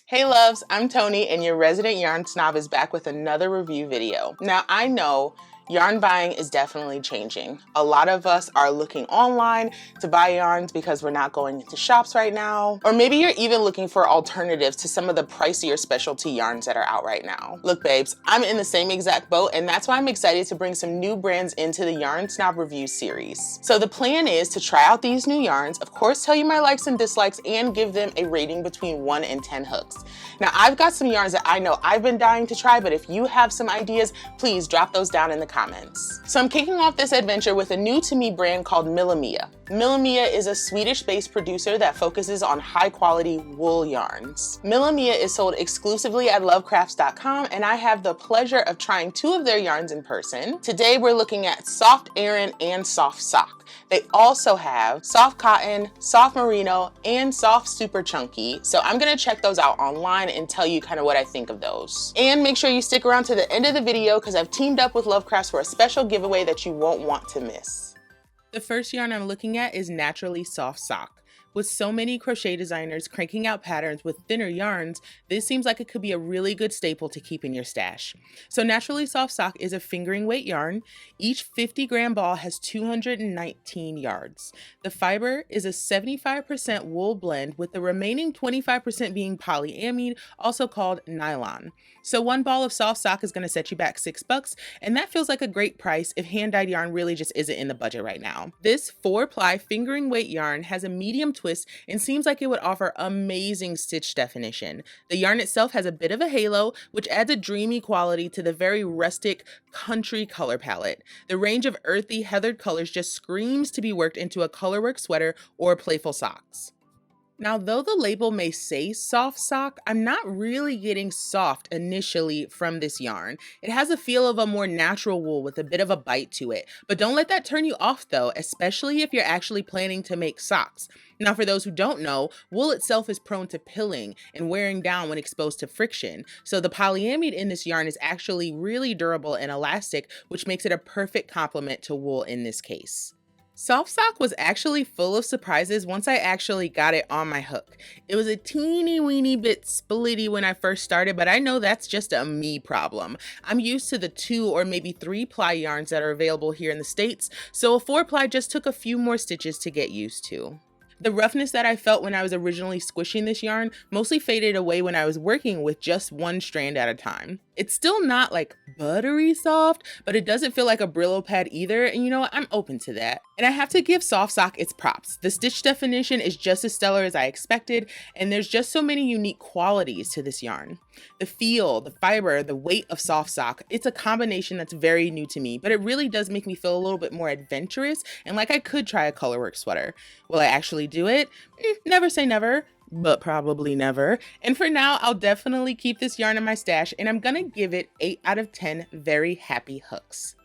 Hey loves, I'm Tony and your resident yarn snob is back with another review video. Now I know yarn buying is definitely changing. A lot of us are looking online to buy yarns because we're not going into shops right now. Or maybe you're even looking for alternatives to some of the pricier specialty yarns that are out right now. Look babes, I'm in the same exact boat and that's why I'm excited to bring some new brands into the Yarn Snob review series. So the plan is to try out these new yarns, of course tell you my likes and dislikes and give them a rating between 1 and 10 hooks. Now I've got some yarns that I know I've been dying to try, but if you have some ideas, please drop those down in the comments. So I'm kicking off this adventure with a new to me brand called MillaMia. MillaMia is a Swedish-based producer that focuses on high-quality wool yarns. MillaMia is sold exclusively at LoveCrafts.com and I have the pleasure of trying 2 of their yarns in person. Today we're looking at Soft Aran and Soft Sock. They also have Soft Cotton, Soft Merino, and Soft Super Chunky. So I'm gonna check those out online and tell you kind of what I think of those. And make sure you stick around to the end of the video because I've teamed up with LoveCrafts for a special giveaway that you won't want to miss. The first yarn I'm looking at is Naturally Soft Sock. With so many crochet designers cranking out patterns with thinner yarns, this seems like it could be a really good staple to keep in your stash. So Naturally Soft Sock is a fingering weight yarn. Each 50-gram ball has 219 yards. The fiber is a 75% wool blend with the remaining 25% being polyamide, also called nylon. So one ball of soft sock is going to set you back $6, and that feels like a great price if hand-dyed yarn really just isn't in the budget right now. This 4-ply fingering weight yarn has a medium twist and seems like it would offer amazing stitch definition. The yarn itself has a bit of a halo, which adds a dreamy quality to the very rustic country color palette. The range of earthy heathered colors just screams to be worked into a colorwork sweater or playful socks. Now, though the label may say soft sock, I'm not really getting soft initially from this yarn. It has a feel of a more natural wool with a bit of a bite to it. But don't let that turn you off though, especially if you're actually planning to make socks. Now, for those who don't know, wool itself is prone to pilling and wearing down when exposed to friction. So the polyamide in this yarn is actually really durable and elastic, which makes it a perfect complement to wool in this case. Soft Sock was actually full of surprises once I actually got it on my hook. It was a teeny weeny bit splitty when I first started, but I know that's just a me problem. I'm used to the 2 or maybe 3-ply yarns that are available here in the States, so a 4-ply just took a few more stitches to get used to. The roughness that I felt when I was originally squishing this yarn mostly faded away when I was working with just one strand at a time. It's still not like buttery soft, but it doesn't feel like a Brillo pad either, and you know what, I'm open to that. And I have to give Soft Sock its props. The stitch definition is just as stellar as I expected, and there's just so many unique qualities to this yarn. The feel, the fiber, the weight of Soft Sock, it's a combination that's very new to me, but it really does make me feel a little bit more adventurous and like I could try a colorwork sweater. Will I actually do it? Never say never, but probably never. And for now, I'll definitely keep this yarn in my stash and I'm gonna give it 8 out of 10 very happy hooks.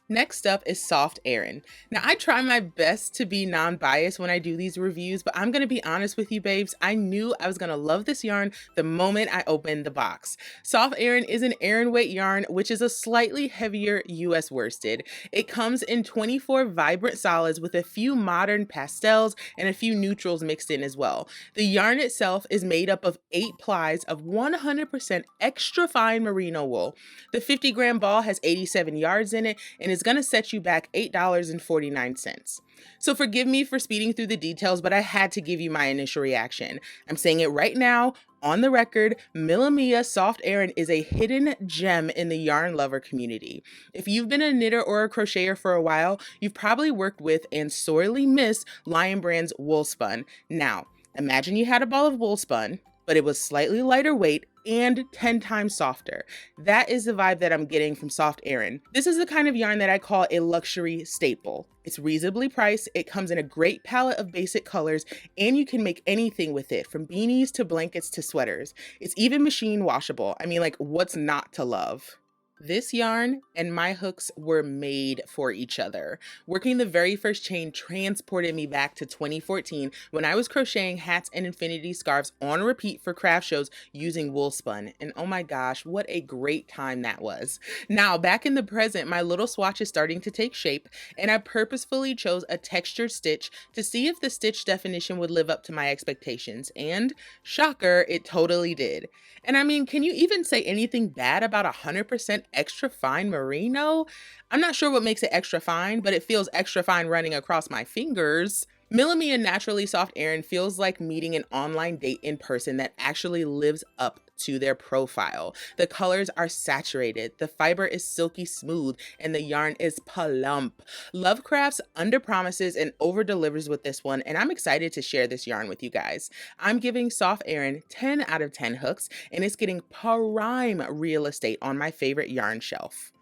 Next up is Soft Aran. Now I try my best to be non-biased when I do these reviews, but I'm gonna be honest with you babes, I knew I was gonna love this yarn the moment I opened the box. Soft Aran is an Aran weight yarn, which is a slightly heavier US worsted. It comes in 24 vibrant solids with a few modern pastels and a few neutrals mixed in as well. The yarn itself is made up of 8 plies of 100% extra fine merino wool. The 50-gram ball has 87 yards in it and is going to set you back $8.49. So forgive me for speeding through the details, but I had to give you my initial reaction. I'm saying it right now, on the record, MillaMia Soft Aran is a hidden gem in the yarn lover community. If you've been a knitter or a crocheter for a while, you've probably worked with and sorely missed Lion Brand's wool spun. Now, imagine you had a ball of wool spun, but it was slightly lighter weight and 10 times softer. That is the vibe that I'm getting from Soft Aran. This is the kind of yarn that I call a luxury staple. It's reasonably priced, it comes in a great palette of basic colors, and you can make anything with it, from beanies to blankets to sweaters. It's even machine washable. I mean, like, what's not to love? This yarn and my hooks were made for each other. Working the very first chain transported me back to 2014 when I was crocheting hats and infinity scarves on repeat for craft shows using wool spun. And oh my gosh, what a great time that was. Now, back in the present, my little swatch is starting to take shape, and I purposefully chose a textured stitch to see if the stitch definition would live up to my expectations. And shocker, it totally did. And I mean, can you even say anything bad about 100% extra fine merino? I'm not sure what makes it extra fine, but it feels extra fine running across my fingers. MillaMia Naturally Soft Aran feels like meeting an online date in person that actually lives up to their profile. The colors are saturated, the fiber is silky smooth, and the yarn is plump. LoveCrafts underpromises and overdelivers with this one, and I'm excited to share this yarn with you guys. I'm giving Soft Aran 10 out of 10 hooks, and it's getting prime real estate on my favorite yarn shelf.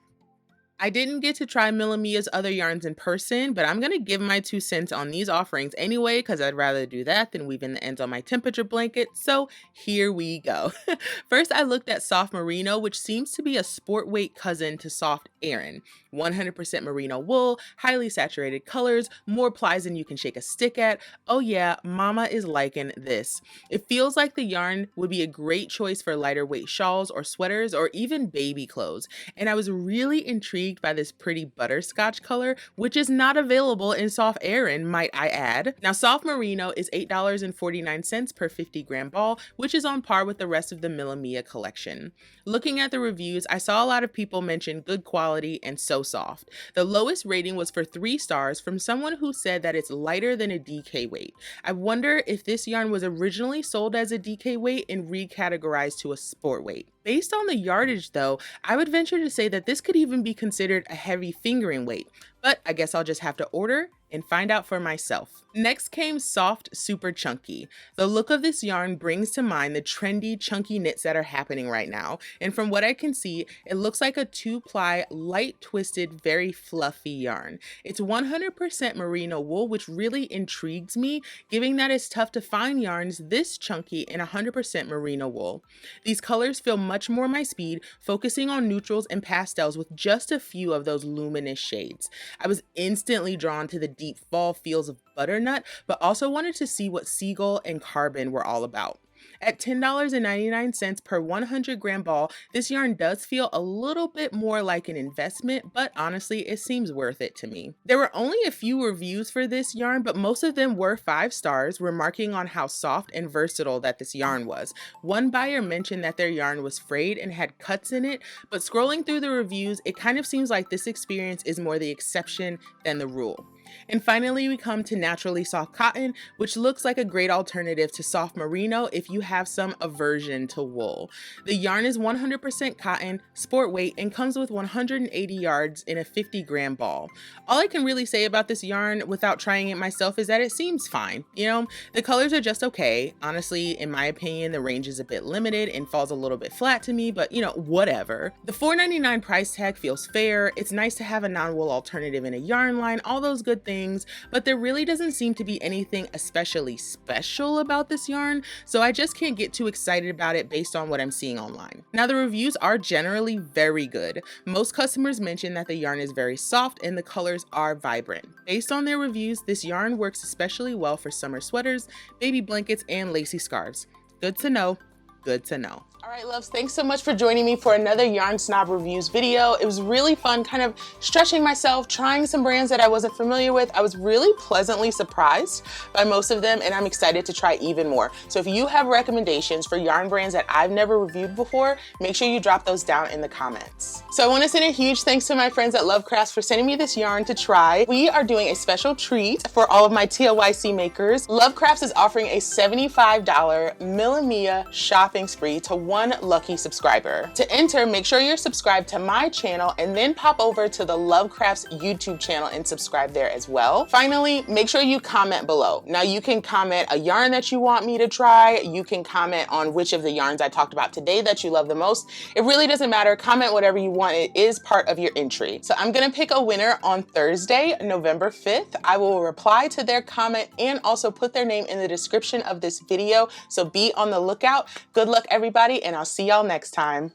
I didn't get to try MillaMia's other yarns in person, but I'm going to give my 2 cents on these offerings anyway, because I'd rather do that than weave in the ends on my temperature blanket. So here we go. First, I looked at Soft Merino, which seems to be a sport weight cousin to Soft Aran. 100% merino wool, highly saturated colors, more plies than you can shake a stick at. Oh yeah, mama is liking this. It feels like the yarn would be a great choice for lighter weight shawls or sweaters or even baby clothes. And I was really intrigued by this pretty butterscotch color, which is not available in Soft Aran, might I add. Now, Soft Merino is $8.49 per 50-gram ball, which is on par with the rest of the MillaMia collection. Looking at the reviews, I saw a lot of people mention good quality and so soft. The lowest rating was for 3 stars from someone who said that it's lighter than a DK weight. I wonder if this yarn was originally sold as a DK weight and recategorized to a sport weight. Based on the yardage though, I would venture to say that this could even be considered a heavy fingering weight, but I guess I'll just have to order and find out for myself. Next came Soft Super Chunky. The look of this yarn brings to mind the trendy chunky knits that are happening right now, and from what I can see, it looks like a 2-ply, light twisted, very fluffy yarn. It's 100% merino wool, which really intrigues me, given that it's tough to find yarns this chunky in 100% merino wool. These colors feel much more my speed, focusing on neutrals and pastels with just a few of those luminous shades. I was instantly drawn to the deep fall feels of butternut, but also wanted to see what seagull and carbon were all about. At $10.99 per 100-gram ball, this yarn does feel a little bit more like an investment, but honestly, it seems worth it to me. There were only a few reviews for this yarn, but most of them were 5 stars, remarking on how soft and versatile that this yarn was. One buyer mentioned that their yarn was frayed and had cuts in it, but scrolling through the reviews, it kind of seems like this experience is more the exception than the rule. And finally, we come to Naturally Soft Cotton, which looks like a great alternative to Soft Merino if you have some aversion to wool. The yarn is 100% cotton, sport weight, and comes with 180 yards in a 50-gram ball. All I can really say about this yarn without trying it myself is that it seems fine. You know, the colors are just okay. Honestly, in my opinion, the range is a bit limited and falls a little bit flat to me, but you know, whatever. The $4.99 price tag feels fair. It's nice to have a non-wool alternative in a yarn line, all those good things, but there really doesn't seem to be anything especially special about this yarn, so I just can't get too excited about it based on what I'm seeing online. Now, the reviews are generally very good. Most customers mention that the yarn is very soft and the colors are vibrant. Based on their reviews, this yarn works especially well for summer sweaters, baby blankets, and lacy scarves. Good to know. Good to know. All right, loves, thanks so much for joining me for another Yarn Snob Reviews video. It was really fun kind of stretching myself, trying some brands that I wasn't familiar with. I was really pleasantly surprised by most of them, and I'm excited to try even more. So if you have recommendations for yarn brands that I've never reviewed before, make sure you drop those down in the comments. So I want to send a huge thanks to my friends at LoveCrafts for sending me this yarn to try. We are doing a special treat for all of my TLYC makers. LoveCrafts is offering a $75 MillaMia shopping spree to one lucky subscriber. To enter, make sure you're subscribed to my channel and then pop over to the LoveCrafts YouTube channel and subscribe there as well. Finally, make sure you comment below. Now you can comment a yarn that you want me to try. You can comment on which of the yarns I talked about today that you love the most. It really doesn't matter. Comment whatever you want. It is part of your entry. So I'm gonna pick a winner on Thursday, November 5th. I will reply to their comment and also put their name in the description of this video. So be on the lookout. Good luck, everybody, and I'll see y'all next time.